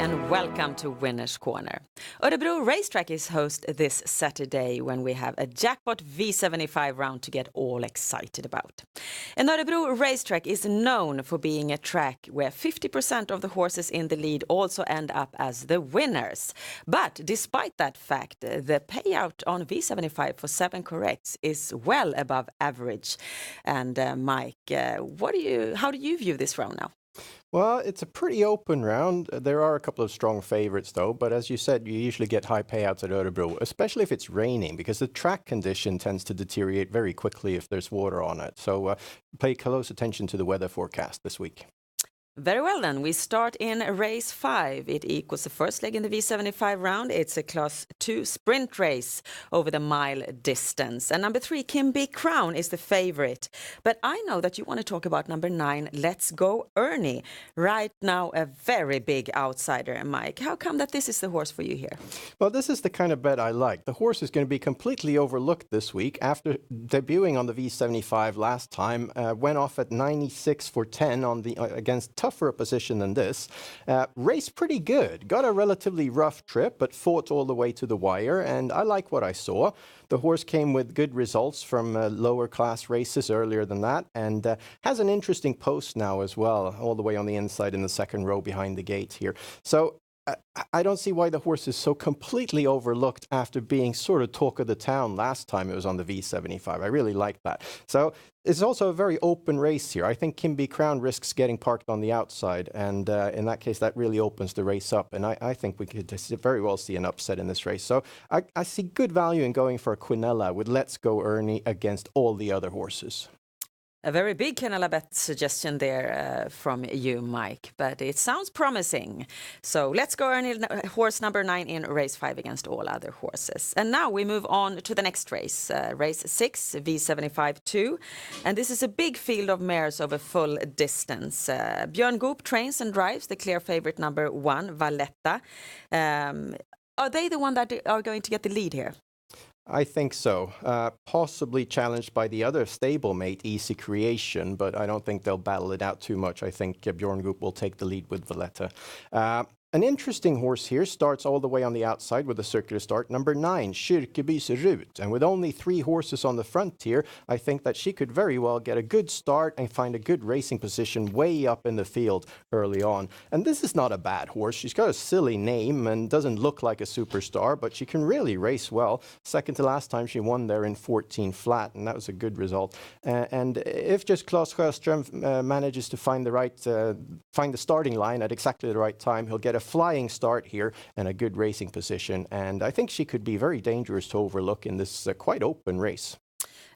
and welcome to Winner's Corner. Örebro Racetrack is host this Saturday when we have a jackpot V75 round to get all excited about. And Örebro Racetrack is known for being a track where 50% of the horses in the lead also end up as the winners. But despite that fact, the payout on V75 for 7 corrects is well above average. And Mike, how do you view this round now? Well, it's a pretty open round. There are a couple of strong favorites, though. But as you said, you usually get high payouts at Örebro, especially if it's raining, because the track condition tends to deteriorate very quickly if there's water on it. So pay close attention to the weather forecast this week. Very well then, we start in race 5. It equals the first leg in the V75 round. It's a class 2 sprint race over the mile distance. And number 3, Kimby Crown, is the favorite. But I know that you want to talk about number 9, Let's Go Ernie. Right now a very big outsider, Mike. How come that this is the horse for you here? Well, this is the kind of bet I like. The horse is going to be completely overlooked this week. After debuting on the V75 last time, went off at 96 for 10 on the against tougher opposition than this. Raced pretty good. Got a relatively rough trip, but fought all the way to the wire, and I like what I saw. The horse came with good results from lower class races earlier than that, and has an interesting post now as well, all the way on the inside in the second row behind the gate here. So I don't see why the horse is so completely overlooked after being sort of talk of the town last time it was on the V75. I really like that. So it's also a very open race here. I think Kimby Crown risks getting parked on the outside, and in that case, that really opens the race up. And I think we could very well see an upset in this race. So I see good value in going for a Quinella with Let's Go Ernie against all the other horses. A very big Quinella bet suggestion there from you, Mike, but it sounds promising. So let's go Ernie, horse number 9 in race 5 against all other horses. And now we move on to the next race, race 6, V75-2. And this is a big field of mares over full distance. Björn Goop trains and drives the clear favorite number 1, Valletta. Are they the one that are going to get the lead here? I think so. Possibly challenged by the other stablemate, Easy Creation, but I don't think they'll battle it out too much. I think Björn Goop will take the lead with Valletta. An interesting horse here starts all the way on the outside with a circular start. Number 9, Kyrkeby's Rut. And with only 3 horses on the front here, I think that she could very well get a good start and find a good racing position way up in the field early on. And this is not a bad horse. She's got a silly name and doesn't look like a superstar, but she can really race well. Second to last time she won there in 14 flat, and that was a good result. And if just Claes Sjöström manages to find the starting line at exactly the right time, he'll get a flying start here and a good racing position, and I think she could be very dangerous to overlook in this quite open race.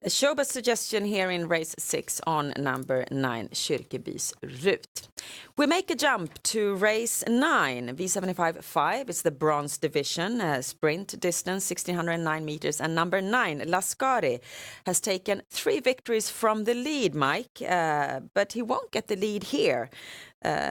A showbet suggestion here in race 6 on number 9, Kyrkeby's Rut. We make a jump to race 9, V75-5. It's the bronze division, sprint distance 1609 meters, and number 9, Lascari, has taken 3 victories from the lead, Mike, but he won't get the lead here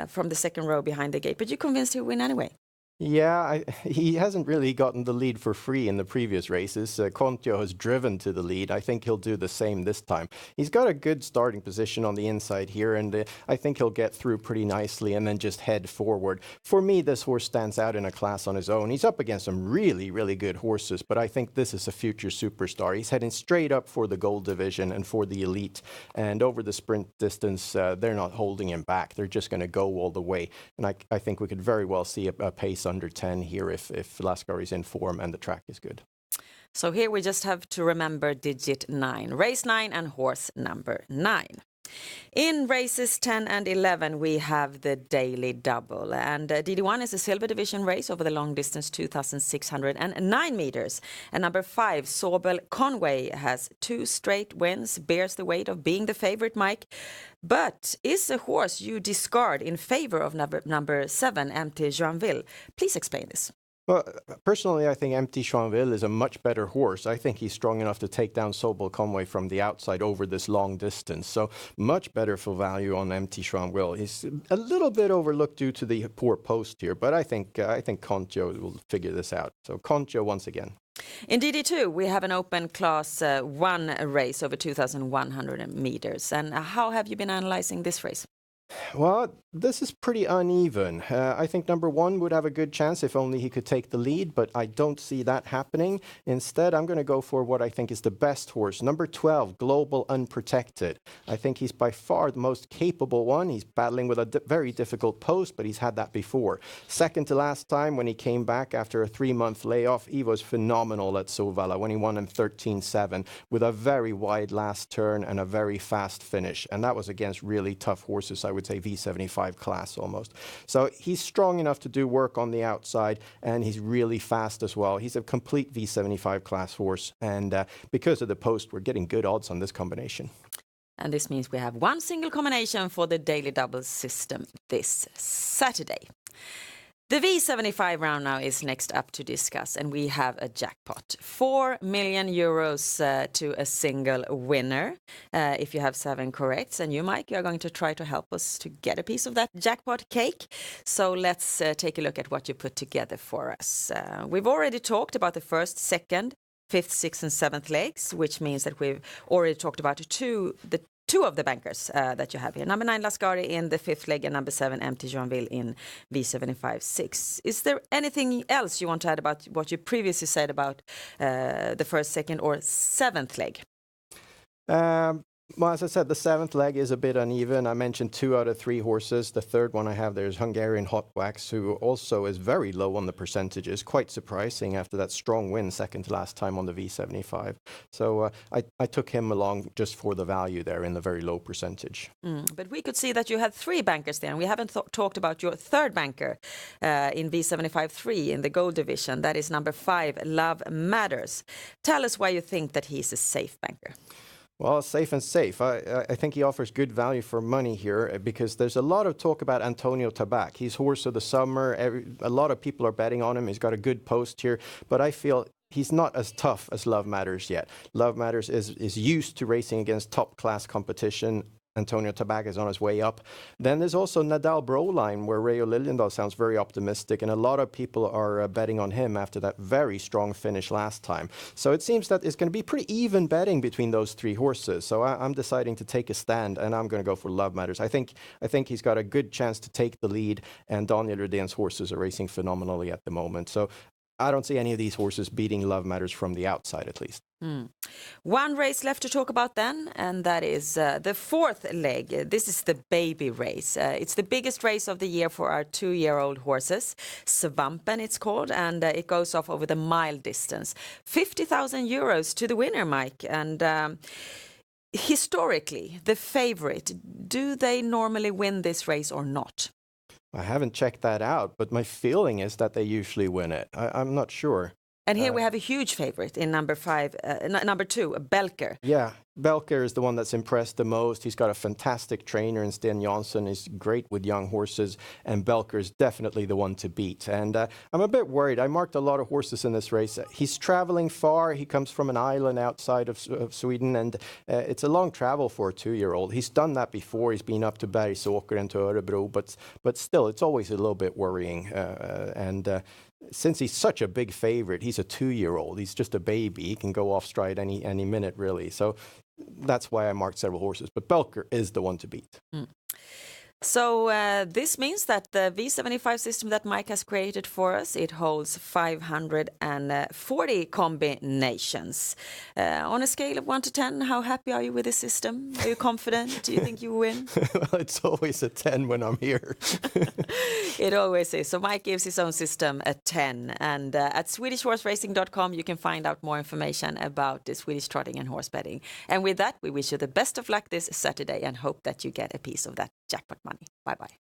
from the second row behind the gate. But you're convinced he'll win anyway? Yeah, he hasn't really gotten the lead for free in the previous races. Kontio has driven to the lead. I think he'll do the same this time. He's got a good starting position on the inside here, and I think he'll get through pretty nicely and then just head forward. For me, this horse stands out in a class on his own. He's up against some really, really good horses, but I think this is a future superstar. He's heading straight up for the gold division and for the elite. And over the sprint distance, they're not holding him back. They're just going to go all the way. And I think we could very well see a pace under 10 here if Lascari is in form and the track is good. So here we just have to remember digit 9, race 9 and horse number 9. In races 10 and 11, we have the daily double. And DD1 is a silver division race over the long distance, 2,609 meters. And number 5, Sobel Conway, has 2 straight wins, bears the weight of being the favorite, Mike. But is a horse you discard in favor of number 7, Empty Joinville? Please explain this. Well, personally, I think Empty Joinville is a much better horse. I think he's strong enough to take down Sobel Conway from the outside over this long distance. So much better for value on Empty Joinville. He's a little bit overlooked due to the poor post here, but I think Kontio will figure this out. So Kontio once again. In DD2, we have an open class 1 race over 2,100 meters. And how have you been analyzing this race? Well, this is pretty uneven. I think number one would have a good chance if only he could take the lead, but I don't see that happening. Instead, I'm going to go for what I think is the best horse, number 12, Global Unprotected. I think he's by far the most capable one. He's battling with a very difficult post, but he's had that before. Second to last time when he came back after a 3-month layoff, he was phenomenal at Solvalla when he won in 13-7 with a very wide last turn and a very fast finish. And that was against really tough horses, I would say V75 class almost. So he's strong enough to do work on the outside, and he's really fast as well. He's a complete V75 class horse, and because of the post, we're getting good odds on this combination. And this means we have one single combination for the daily doubles system this Saturday. The V75 round now is next up to discuss, and we have a jackpot. 4 million euros to a single winner. If you have 7 corrects, and you, Mike, you're going to try to help us to get a piece of that jackpot cake. So let's take a look at what you put together for us. We've already talked about the first, second, fifth, sixth, and seventh legs, which means that we've already talked about two of the bankers that you have here. Number 9, Lascari in the fifth leg, and number 7, MT Joinville in V75-6. Is there anything else you want to add about what you previously said about the first, second, or seventh leg? Well, as I said, the 7th leg is a bit uneven. I mentioned 2 out of 3 horses. The third one I have there is Hungarian Hot Wax, who also is very low on the percentages. Quite surprising after that strong win second to last time on the V75. So I took him along just for the value there in the very low percentage. But we could see that you had 3 bankers there, and we haven't talked about your third banker in V75-3 in the gold division. That is number 5, Love Matters. Tell us why you think that he's a safe banker. Well, safe and safe. I think he offers good value for money here because there's a lot of talk about Antonio Tabac. He's horse of the summer. A lot of people are betting on him. He's got a good post here, but I feel he's not as tough as Love Matters yet. Love Matters is used to racing against top-class competition. Antonio Tabac is on his way up. Then there's also Nadal Broline, where Rayo Liljendahl sounds very optimistic, and a lot of people are betting on him after that very strong finish last time. So it seems that it's going to be pretty even betting between those 3 horses. So I'm deciding to take a stand, and I'm going to go for Love Matters. I think he's got a good chance to take the lead, and Daniel Rydén's horses are racing phenomenally at the moment. So I don't see any of these horses beating Love Matters from the outside, at least. One race left to talk about then, and that is the 4th leg. This is the baby race. It's the biggest race of the year for our 2-year-old horses. Svampen it's called, and it goes off over the mile distance. 50,000 euros to the winner, Mike. And historically, the favorite, do they normally win this race or not? I haven't checked that out, but my feeling is that they usually win it. I'm not sure. And here we have a huge favorite in number 2, Belker. Yeah, Belker is the one that's impressed the most. He's got a fantastic trainer in Sten Jansson. He's great with young horses, and Belker is definitely the one to beat. And I'm a bit worried. I marked a lot of horses in this race. He's traveling far. He comes from an island outside of Sweden, and it's a long travel for a 2-year-old. He's done that before. He's been up to Bergsåker and to Örebro, but still, it's always a little bit worrying. Since he's such a big favorite, he's a 2-year-old. He's just a baby. He can go off stride any minute, really. So that's why I marked several horses. But Belker is the one to beat. So this means that the V75 system that Mike has created for us, it holds 540 combinations. On a scale of 1 to 10, how happy are you with the system? Are you confident? Do you think you win? Well, it's always a 10 when I'm here. It always is. So Mike gives his own system a 10. And at SwedishHorseRacing.com, you can find out more information about the Swedish trotting and horse betting. And with that, we wish you the best of luck this Saturday and hope that you get a piece of that jackpot money. Bye-bye.